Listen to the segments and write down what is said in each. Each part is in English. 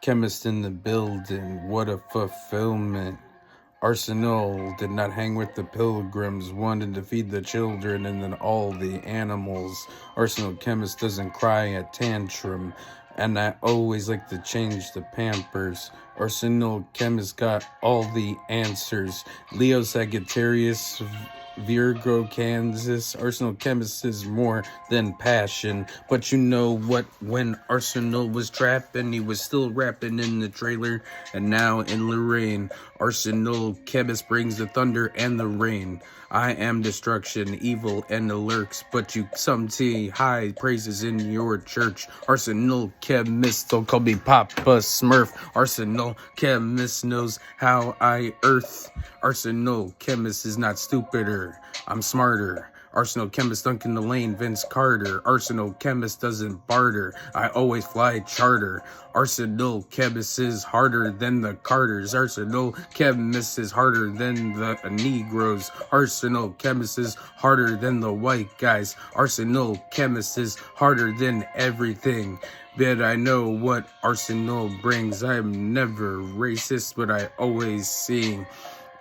Chemist in the building, what a fulfillment. Arsenal did not hang with the pilgrims, wanted to feed the children and then all the animals. Arsenal Chemist doesn't cry at tantrum, and I always like to change the pampers. Arsenal Chemist got all the answers. Leo Sagittarius, Virgo, Kansas. Arsenal Chemist is more than passion. But you know what? When Arsenal was trapping, he was still rapping in the trailer. And now in Lorraine, Arsenal Chemist brings the thunder and the rain. I am destruction, evil, and the lurks. But you some see high praises in your church. Arsenal Chemist, don't call me Papa Smurf. Arsenal Chemist knows how I earth. Arsenal Chemist is not stupider, I'm smarter. Arsenal Chemist Duncan the Lane, Vince Carter. Arsenal Chemist doesn't barter, I always fly charter. Arsenal Chemist is harder than the Carters. Arsenal Chemist is harder than the Negroes. Arsenal Chemist is harder than the white guys. Arsenal Chemist is harder than everything. But I know what Arsenal brings. I'm never racist, but I always see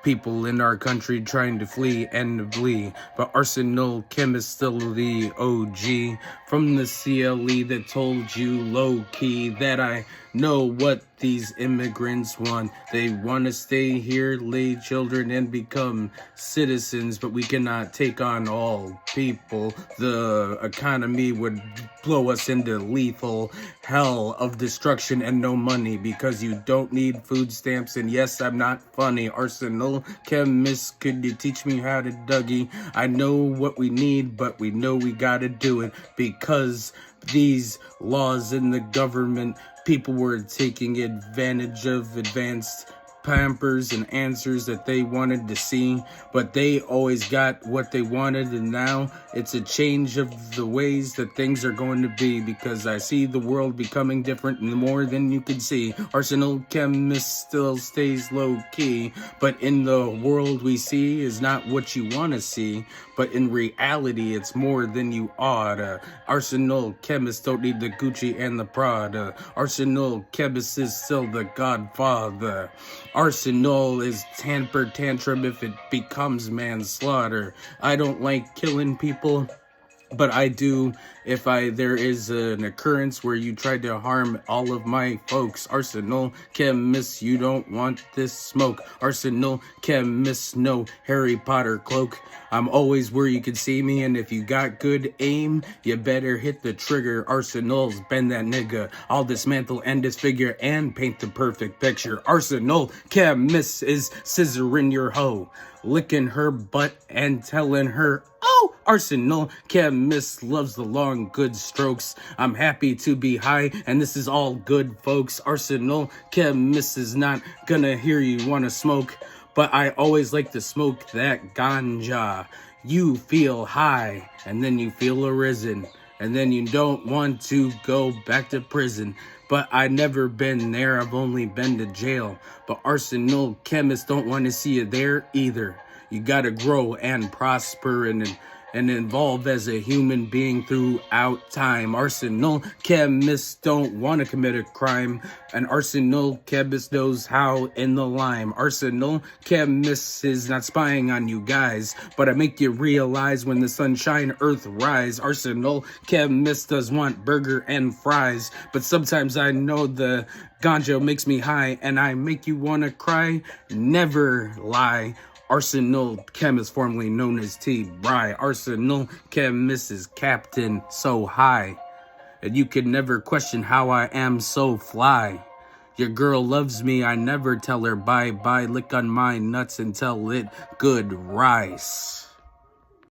people in our country trying to flee and flee. But Arsenal Chemist still the OG from the CLE that told you low-key that I know what these immigrants want. They want to stay here, lay children, and become citizens, but we cannot take on all people. The economy would blow us into lethal hell of destruction and no money because you don't need food stamps. And yes, I'm not funny. Arsenal Chemist, could you teach me how to Dougie? I know what we need, but we know we gotta do it because these laws in the government, people were taking advantage of advanced pampers and answers that they wanted to see, but they always got what they wanted, and now it's a change of the ways that things are going to be because I see the world becoming different more than you can see. Arsenal Chemist still stays low-key, but in the world we see is not what you want to see, but in reality it's more than you oughta. Arsenal Chemist don't need the Gucci and the Prada. Arsenal Chemist is still the Godfather. Arsenal is temper tantrum if it becomes manslaughter. I don't like killing people, but I do if there is an occurrence where you try to harm all of my folks. Arsenal Chemist, you don't want this smoke. Arsenal Chemist, no Harry Potter cloak. I'm always where you can see me, and if you got good aim, you better hit the trigger. Arsenal's been that nigga. I'll dismantle and disfigure and paint the perfect picture. Arsenal Chemist is scissoring your hoe, licking her butt and telling her, oh. Arsenal Chemist loves the long good strokes. I'm happy to be high, and this is all good, folks. Arsenal Chemist is not gonna hear you wanna smoke, but I always like to smoke that ganja. You feel high, and then you feel arisen, and then you don't want to go back to prison. But I never been there, I've only been to jail. But Arsenal Chemist don't want to see you there either. You gotta grow and prosper and evolve as a human being throughout time. Arsenal Chemist don't want to commit a crime, and Arsenal Chemist knows how in the lime. Arsenal Chemist is not spying on you guys, but I make you realize when the sunshine earth rise. Arsenal Chemist does want burger and fries, but sometimes I know the ganja makes me high, and I make you want to cry. Never lie. Arsenal Chemist, formerly known as T-Bry. Arsenal Chemist is captain so high, and you can never question how I am so fly. Your girl loves me, I never tell her bye-bye. Lick on my nuts and tell it good rice.